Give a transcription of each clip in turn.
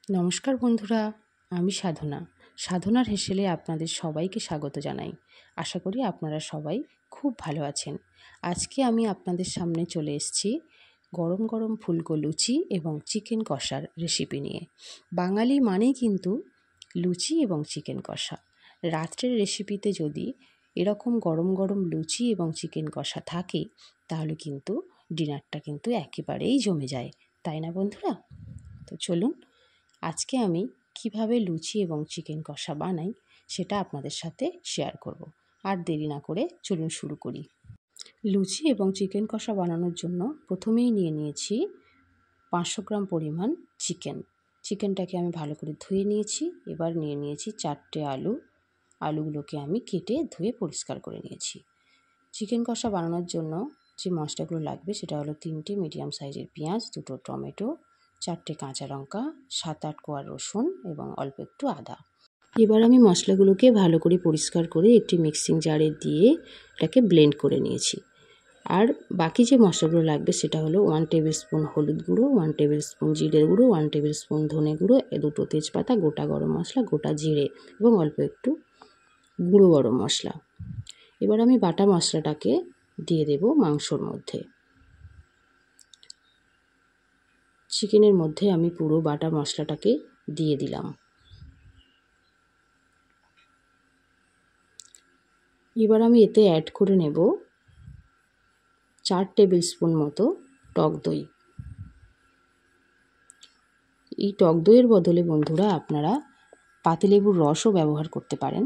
নমস্কার বন্ধুরা, আমি সাধনার হেসেলে আপনাদের সবাইকে স্বাগত জানাই। আশা করি আপনারা সবাই খুব ভালো আছেন। আজকে আমি আপনাদের সামনে চলে এসেছি গরম গরম ফুলকো লুচি এবং চিকেন কষার রেসিপি নিয়ে। বাঙালি মানেই কিন্তু লুচি এবং চিকেন কষা। রাত্রের রেসিপিতে যদি এরকম গরম গরম লুচি এবং চিকেন কষা থাকে তাহলে কিন্তু ডিনারটা কিন্তু একেবারেই জমে যায়, তাই না বন্ধুরা? তো চলুন আজকে আমি কিভাবে লুচি এবং চিকেন কষা বানাই সেটা আপনাদের সাথে শেয়ার করব। আর দেরি না করে চলুন শুরু করি। লুচি এবং চিকেন কষা বানানোর জন্য প্রথমেই নিয়ে নিয়েছি 500 গ্রাম পরিমাণ চিকেনটাকে আমি ভালো করে ধুয়ে নিয়েছি। এবার নিয়ে নিয়েছি 4টে আলুগুলোকে আমি কেটে ধুয়ে পরিষ্কার করে নিয়েছি। চিকেন কষা বানানোর জন্য যে মশলাগুলো লাগবে সেটা হলো 3টে মিডিয়াম সাইজের পেঁয়াজ, 2টো টমেটো, 4টে কাঁচা লঙ্কা, 7-8 কোয়া রসুন এবং অল্প একটু আদা। এবার আমি মশলাগুলোকে ভালো করে পরিষ্কার করে একটি মিক্সিং জারে দিয়ে এটাকে ব্লেন্ড করে নিয়েছি। আর বাকি যে মশলাগুলো লাগবে সেটা হলো 1 টেবিল স্পুন হলুদ গুঁড়ো, 1 টেবিল স্পুন জিরের গুঁড়ো, 1 টেবিল স্পুন ধনে গুঁড়ো, 2টো তেজপাতা, গোটা গরম মশলা, গোটা জিরে এবং অল্প একটু গুঁড়ো গরম মশলা। এবার আমি বাটা মশলাটাকে দিয়ে দেব মাংসর মধ্যে। চিকেনের মধ্যে আমি পুরো বাটা মশলাটাকে দিয়ে দিলাম। এবার আমি এতে অ্যাড করে নেব 4 টেবিল স্পুন মতো টক দই। এই টক দইয়ের বদলে বন্ধুরা আপনারা পাতিলেবুর রসও ব্যবহার করতে পারেন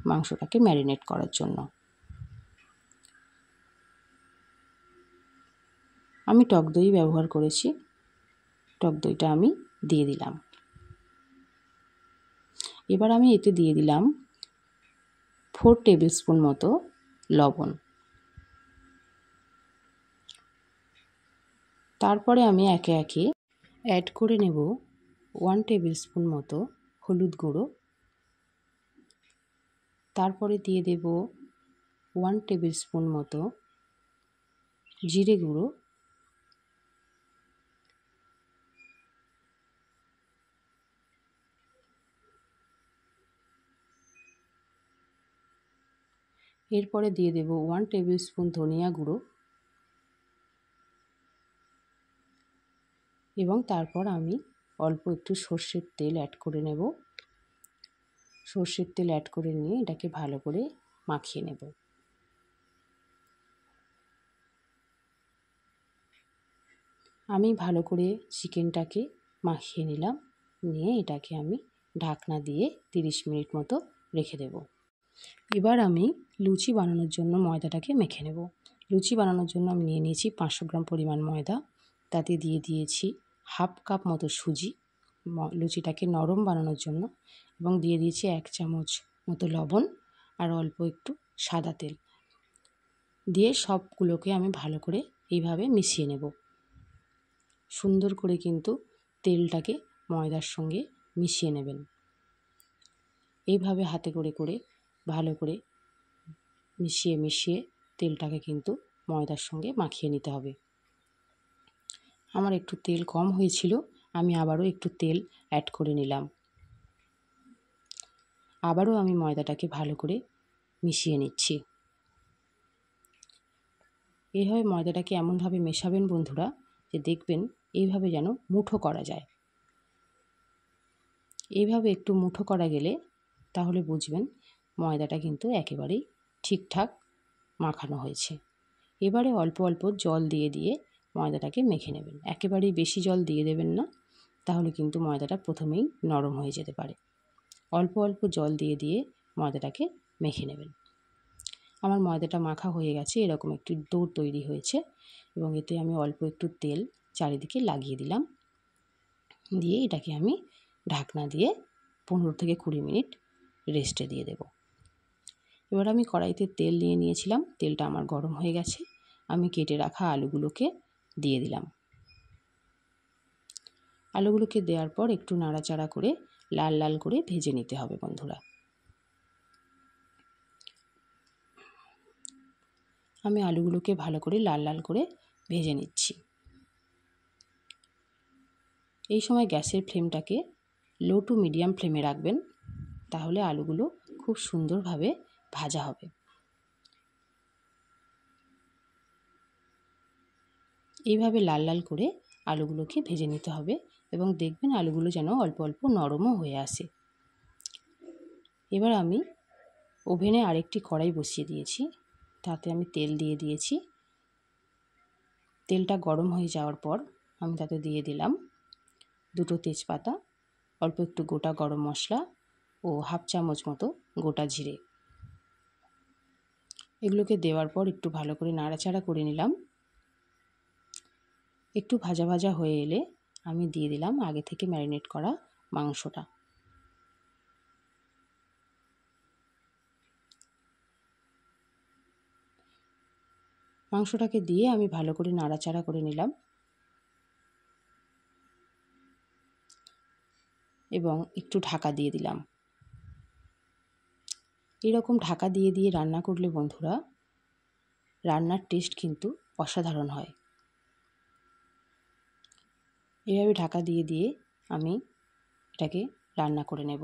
মাংসটাকে ম্যারিনেট করার জন্য। আমি টক দই ব্যবহার করেছি। টক দইটা আমি দিয়ে দিলাম। এবার আমি এতে দিয়ে দিলাম 4 টেবিল স্পুন মতো লবণ। তারপরে আমি একে একে অ্যাড করে নেব 1 টেবিল স্পুন মতো হলুদ গুঁড়ো। তারপরে দিয়ে দেব 1 টেবিল স্পুন মতো জিরে গুঁড়ো, এরপরে দিয়ে দেব 1 টেবিল স্পুন ধনিয়া গুঁড়ো এবং তারপর আমি অল্প একটু সর্ষের তেল অ্যাড করে নেব। সর্ষের তেল অ্যাড করে নিয়ে এটাকে ভালো করে মাখিয়ে নেব। আমি ভালো করে চিকেনটাকে মাখিয়ে নিলাম। নিয়ে এটাকে আমি ঢাকনা দিয়ে 30 মিনিট মতো রেখে দেব। এবার আমি লুচি বানানোর জন্য ময়দাটাকে মেখে নেব। লুচি বানানোর জন্য আমি নিয়ে নিয়েছি 500 গ্রাম পরিমাণ ময়দা। তাতে দিয়ে দিয়েছি হাফ কাপ মতো সুজি লুচিটাকে নরম বানানোর জন্য, এবং দিয়ে দিয়েছি 1 চামচ মতো লবণ আর অল্প একটু সাদা তেল দিয়ে সবগুলোকে আমি ভালো করে এইভাবে মিশিয়ে নেব। সুন্দর করে কিন্তু তেলটাকে ময়দার সঙ্গে মিশিয়ে নেবেন। এইভাবে হাতে করে করে ভালো করে মিশিয়ে তেলটাকে কিন্তু ময়দার সঙ্গে মাখিয়ে নিতে হবে। আমার একটু তেল কম হয়েছিল, আমি আবারও একটু তেল অ্যাড করে নিলাম। আবারও আমি ময়দাটাকে ভালো করে মিশিয়ে নিচ্ছি। এইভাবে ময়দাটাকে এমনভাবে মেশাবেন বন্ধুরা যে দেখবেন এইভাবে যেন মুঠো করা যায়। এইভাবে একটু মুঠো করা গেলে তাহলে বুঝবেন ময়দাটা কিন্তু একেবারেই ঠিকঠাক মাখানো হয়েছে। এবারে অল্প অল্প জল দিয়ে দিয়ে ময়দাটাকে মেখে নেবেন। একেবারেই বেশি জল দিয়ে দেবেন না, তাহলে কিন্তু ময়দাটা প্রথমেই নরম হয়ে যেতে পারে। অল্প অল্প জল দিয়ে দিয়ে ময়দাটাকে মেখে নেবেন। আমার ময়দাটা মাখা হয়ে গেছে, এরকম একটি ডো তৈরি হয়েছে এবং এতে আমি অল্প একটু তেল চারিদিকে লাগিয়ে দিলাম। দিয়ে এটাকে আমি ঢাকনা দিয়ে 15 থেকে 20 মিনিট রেস্টে দিয়ে দেব। এবার আমি কড়াইতে তেল নিয়ে নিয়েছিলাম, তেলটা আমার গরম হয়ে গেছে। আমি কেটে রাখা আলুগুলোকে দিয়ে দিলাম। আলুগুলোকে দেওয়ার পর একটু নাড়াচাড়া করে লাল লাল করে ভেজে নিতে হবে বন্ধুরা। আমি আলুগুলোকে ভালো করে লাল লাল করে ভেজে নিচ্ছি। এই সময় গ্যাসের ফ্লেমটাকে লো টু মিডিয়াম ফ্লেমে রাখবেন, তাহলে আলুগুলো খুব সুন্দরভাবে ভাজা হবে। এইভাবে লাল লাল করে আলুগুলোকে ভেজে নিতে হবে এবং দেখবেন আলুগুলো যেন অল্প অল্প নরমও হয়ে আসে। এবার আমি ওভেনে আরেকটি কড়াই বসিয়ে দিয়েছি, তাতে আমি তেল দিয়ে দিয়েছি। তেলটা গরম হয়ে যাওয়ার পর আমি তাতে দিয়ে দিলাম 2টো তেজপাতা, অল্প একটু গোটা গরম মশলা ও হাফ চামচ মতো গোটা জিরে। এগুলোকে দেওয়ার পর একটু ভালো করে নাড়াচাড়া করে নিলাম। একটু ভাজা ভাজা হয়ে এলে আমি দিয়ে দিলাম আগে থেকে ম্যারিনেট করা মাংসটা। মাংসটাকে দিয়ে আমি ভালো করে নাড়াচাড়া করে নিলাম এবং একটু ঢাকা দিয়ে দিলাম। এরকম ঢাকা দিয়ে দিয়ে রান্না করলে বন্ধুরা রান্নার টেস্ট কিন্তু অসাধারণ হয়। এভাবে ঢাকা দিয়ে দিয়ে আমি এটাকে রান্না করে নেব।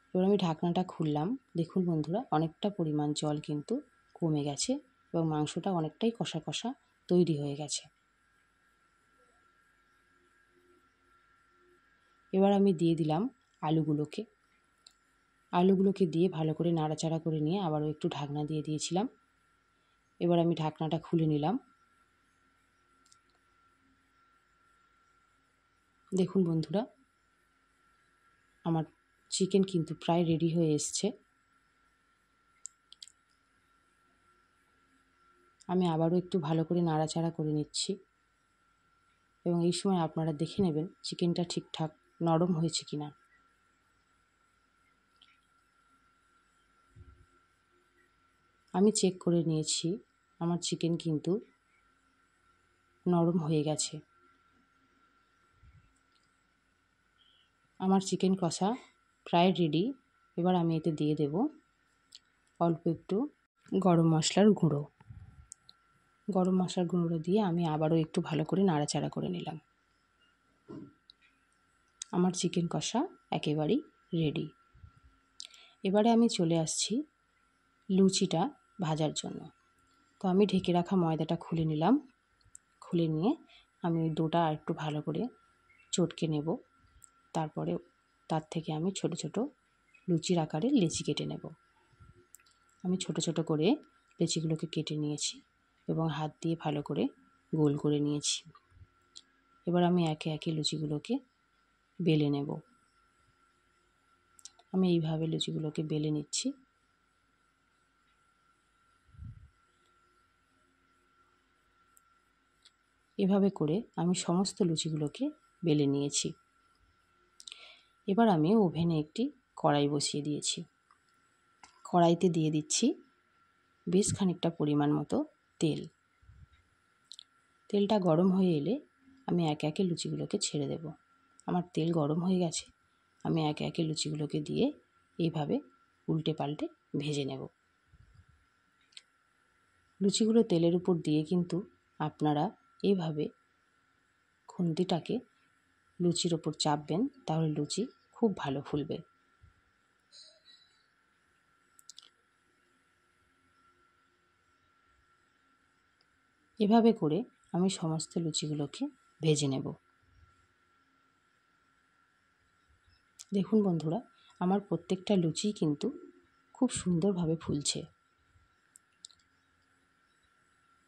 এবার আমি ঢাকনাটা খুললাম। দেখুন বন্ধুরা অনেকটা পরিমাণ জল কিন্তু কমে গেছে এবং মাংসটা অনেকটাই কষা কষা তৈরি হয়ে গেছে। এবার আমি দিয়ে দিলাম আলুগুলোকে দিয়ে ভালো করে নাড়াচাড়া করে নিয়ে আবারও একটু ঢাকনা দিয়ে দিয়েছিলাম। এবার আমি ঢাকনাটা খুলে নিলাম। দেখুন বন্ধুরা আমার চিকেন কিন্তু প্রায় রেডি হয়ে এসছে। আমি আবারও একটু ভালো করে নাড়াচাড়া করে নিচ্ছি এবং এই সময় আপনারা দেখে নেবেন চিকেনটা ঠিকঠাক নরম হয়েছে কিনা। আমি চেক করে নিয়েছি, আমার চিকেন কিন্তু নরম হয়ে গেছে। আমার চিকেন কষা প্রায় রেডি। এবার আমি এতে দিয়ে দেব অল্প একটু গরম মশলার গুঁড়ো। গরম মশলার গুঁড়ো দিয়ে আমি আবারও একটু ভালো করে নাড়াচাড়া করে নিলাম। আমার চিকেন কষা একেবারেই রেডি। এবারে আমি চলে আসছি লুচিটা ভাজার জন্য। তো আমি ঢেকে রাখা ময়দাটা খুলে নিলাম। খুলে নিয়ে আমি ওই ডোটা একটু ভালো করে চটকে নেব। তারপরে তার থেকে আমি ছোট ছোট লুচির আকারে লেচি কেটে নেব। আমি ছোট ছোট করে লেচিগুলোকে কেটে নিয়েছি এবং হাত দিয়ে ভালো করে গোল করে নিয়েছি। এবার আমি একে একে লুচিগুলোকে বেলে নেব। আমি এইভাবে লুচিগুলোকে বেলে নিচ্ছি। এভাবে করে আমি সমস্ত লুচিগুলোকে বেলে নিয়েছি। এবার আমি ওভেনে একটি কড়াই বসিয়ে দিয়েছি। কড়াইতে দিয়ে দিচ্ছি বেশ খানিকটা পরিমাণ মতো তেল। তেলটা গরম হয়ে এলে আমি একে একে লুচিগুলোকে ছেড়ে দেব। আমার তেল গরম হয়ে গেছে। আমি একে একে লুচিগুলোকে দিয়ে এইভাবে উল্টে পাল্টে ভেজে নেব। লুচিগুলো তেলের উপর দিয়ে কিন্তু আপনারা এইভাবে খুন্তিটাকে লুচির ওপর চাপবেন, তাহলে লুচি খুব ভালো ফুলবে। এভাবে করে আমি সমস্ত লুচিগুলোকে ভেজে নেব। দেখুন বন্ধুরা আমার প্রত্যেকটা লুচি কিন্তু খুব সুন্দরভাবে ফুলছে।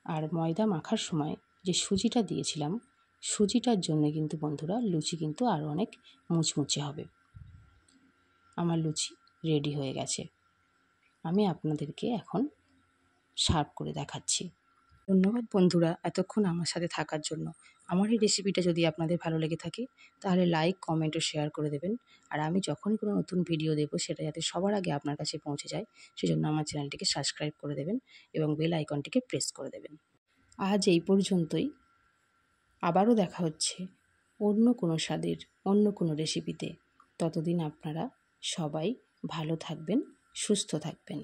আর ময়দা মাখার সময় যে সুজিটা দিয়েছিলাম, সুজিটার জন্য কিন্তু বন্ধুরা লুচি কিন্তু আরও অনেক মুচমুচে হবে। আমার লুচি রেডি হয়ে গেছে। আমি আপনাদেরকে এখন সার্ভ করে দেখাচ্ছি। ধন্যবাদ বন্ধুরা এতক্ষণ আমার সাথে থাকার জন্য। আমার এই রেসিপিটা যদি আপনাদের ভালো লেগে থাকে তাহলে লাইক, কমেন্ট ও শেয়ার করে দেবেন। আর আমি যখনই কোনো নতুন ভিডিও দেব সেটা যাতে সবার আগে আপনার কাছে পৌঁছে যায় সেজন্য আমার চ্যানেলটিকে সাবস্ক্রাইব করে দেবেন এবং বেল আইকনটিকে প্রেস করে দেবেন। আজ এই পর্যন্তই। আবারও দেখা হচ্ছে অন্য কোনো স্বাদের অন্য কোনো রেসিপিতে। ততদিন আপনারা সবাই ভালো থাকবেন, সুস্থ থাকবেন।